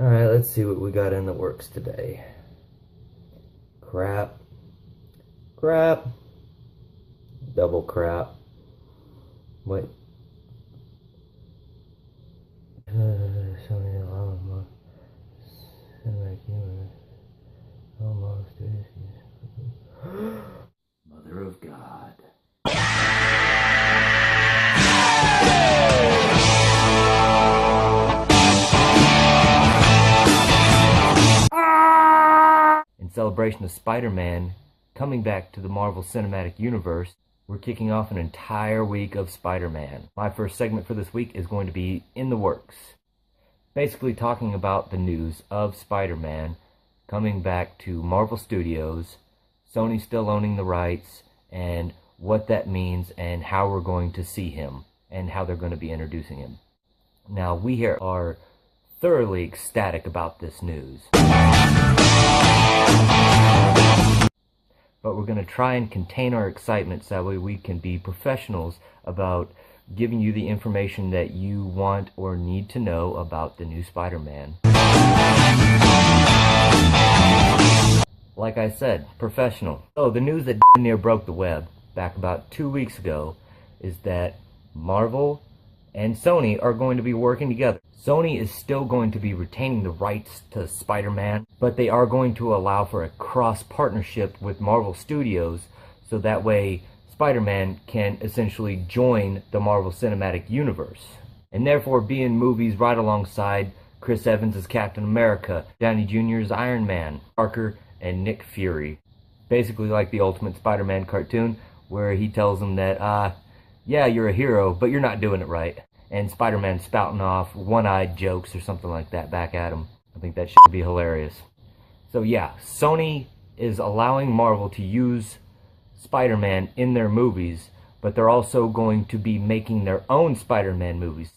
Alright, let's see what we got in the works today. Crap. Crap. Double crap. Wait. Mother of God. In celebration of Spider-Man coming back to the Marvel Cinematic Universe, we're kicking off an entire week of Spider-Man. My first segment for this week is going to be In the Works. Basically talking about the news of Spider-Man coming back to Marvel Studios, Sony still owning the rights, and what that means and how we're going to see him and how they're going to be introducing him. Now, we here are thoroughly ecstatic about this news. But we're going to try and contain our excitement so that way we can be professionals about giving you the information that you want or need to know about the new Spider-Man. Like I said, professional. So the news that near broke the web back about 2 weeks ago is that Marvel and Sony are going to be working together. Sony is still going to be retaining the rights to Spider-Man, but they are going to allow for a cross-partnership with Marvel Studios, so that way Spider-Man can essentially join the Marvel Cinematic Universe, and therefore be in movies right alongside Chris Evans as Captain America, Downey Jr. as Iron Man, Parker, and Nick Fury. Basically like the Ultimate Spider-Man cartoon, where he tells them that, yeah, you're a hero, but you're not doing it right. And Spider-Man spouting off one-eyed jokes or something like that back at him. I think that should be hilarious. So yeah, Sony is allowing Marvel to use Spider-Man in their movies, but they're also going to be making their own Spider-Man movies.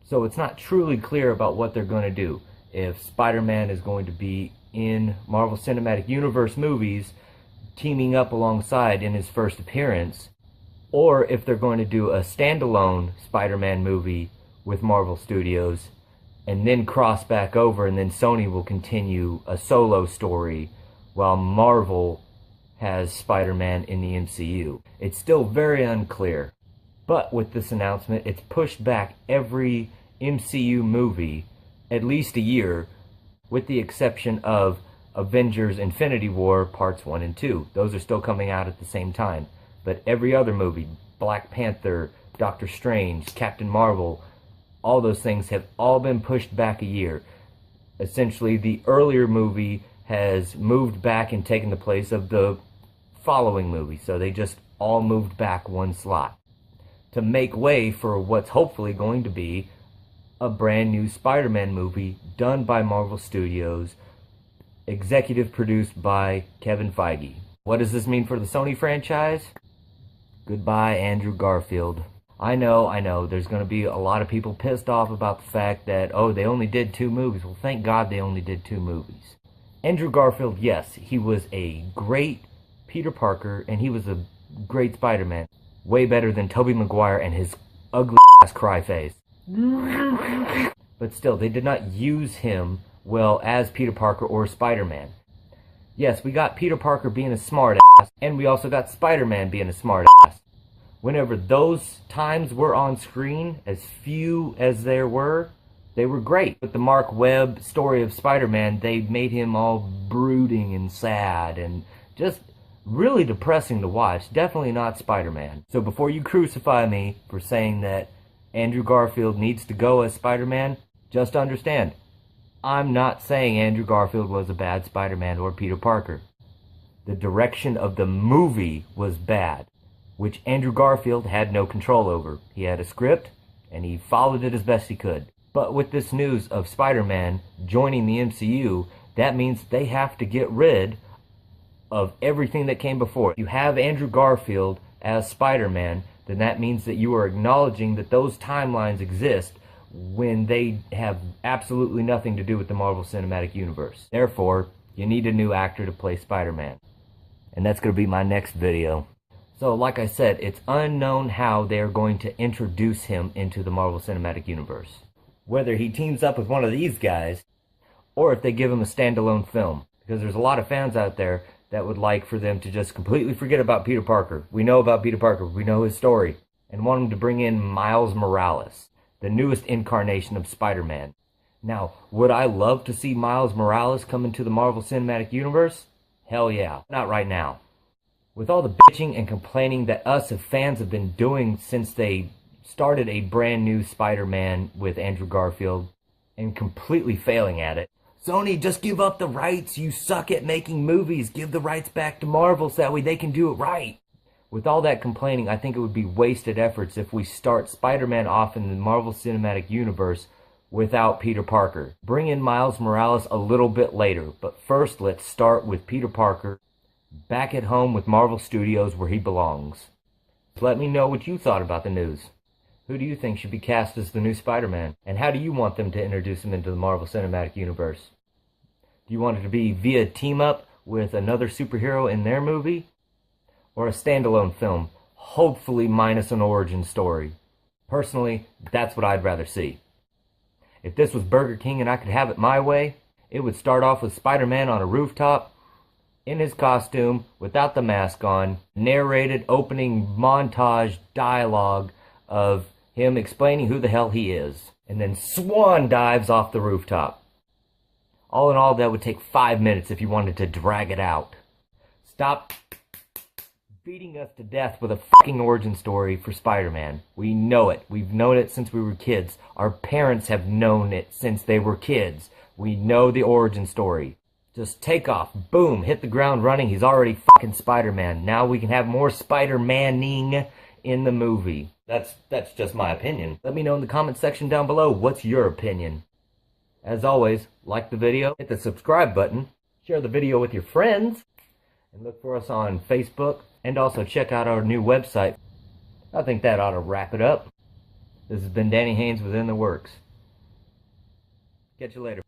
So it's not truly clear about what they're going to do. If Spider-Man is going to be in Marvel Cinematic Universe movies, teaming up alongside in his first appearance, or if they're going to do a standalone Spider-Man movie with Marvel Studios, and then cross back over, and then Sony will continue a solo story while Marvel has Spider-Man in the MCU. It's still very unclear, but with this announcement, it's pushed back every MCU movie at least a year, with the exception of Avengers Infinity War Parts 1 and 2. Those are still coming out at the same time. But every other movie, Black Panther, Doctor Strange, Captain Marvel, all those things have all been pushed back a year. Essentially, the earlier movie has moved back and taken the place of the following movie. So they just all moved back one slot to make way for what's hopefully going to be a brand new Spider-Man movie done by Marvel Studios, executive produced by Kevin Feige. What does this mean for the Sony franchise? Goodbye, Andrew Garfield. I know, there's going to be a lot of people pissed off about the fact that, oh, they only did 2 movies. Well, thank God they only did 2 movies. Andrew Garfield, yes, he was a great Peter Parker, and he was a great Spider-Man. Way better than Tobey Maguire and his ugly-ass cry face. But still, they did not use him well as Peter Parker or Spider-Man. Yes, we got Peter Parker being a smart-ass, and we also got Spider-Man being a smart-ass. Whenever those times were on screen, as few as there were, they were great. With the Mark Webb story of Spider-Man, they made him all brooding and sad and just really depressing to watch. Definitely not Spider-Man. So before you crucify me for saying that Andrew Garfield needs to go as Spider-Man, just understand, I'm not saying Andrew Garfield was a bad Spider-Man or Peter Parker. The direction of the movie was bad, which Andrew Garfield had no control over. He had a script, and he followed it as best he could. But with this news of Spider-Man joining the MCU, that means they have to get rid of everything that came before. If you have Andrew Garfield as Spider-Man, then that means that you are acknowledging that those timelines exist when they have absolutely nothing to do with the Marvel Cinematic Universe. Therefore, you need a new actor to play Spider-Man. And that's going to be my next video. So, like I said, it's unknown how they're going to introduce him into the Marvel Cinematic Universe. Whether he teams up with one of these guys, or if they give him a standalone film. Because there's a lot of fans out there that would like for them to just completely forget about Peter Parker. We know about Peter Parker, we know his story, and want him to bring in Miles Morales, the newest incarnation of Spider-Man. Now, would I love to see Miles Morales come into the Marvel Cinematic Universe? Hell yeah. Not right now. With all the bitching and complaining that us as fans have been doing since they started a brand new Spider-Man with Andrew Garfield, and completely failing at it. Sony, just give up the rights. You suck at making movies. Give the rights back to Marvel so that way they can do it right. With all that complaining, I think it would be wasted efforts if we start Spider-Man off in the Marvel Cinematic Universe without Peter Parker. Bring in Miles Morales a little bit later, but first let's start with Peter Parker back at home with Marvel Studios where he belongs. Let me know what you thought about the news. Who do you think should be cast as the new Spider-Man? And how do you want them to introduce him into the Marvel Cinematic Universe? Do you want it to be via team-up with another superhero in their movie? Or a standalone film, hopefully minus an origin story? Personally, that's what I'd rather see. If this was Burger King and I could have it my way, it would start off with Spider-Man on a rooftop, in his costume, without the mask on, narrated opening montage dialogue of him explaining who the hell he is, and then swan dives off the rooftop. All in all, that would take 5 minutes if you wanted to drag it out. Stop beating us to death with a fucking origin story for Spider-Man. We know it. We've known it since we were kids. Our parents have known it since they were kids. We know the origin story. Just take off. Boom. Hit the ground running. He's already fucking Spider-Man. Now we can have more Spider-Maning in the movie. That's just my opinion. Let me know in the comment section down below, what's your opinion? As always, like the video, hit the subscribe button, share the video with your friends, and look for us on Facebook, and also check out our new website. I think that ought to wrap it up. This has been Danny Haynes with In the Works. Catch you later.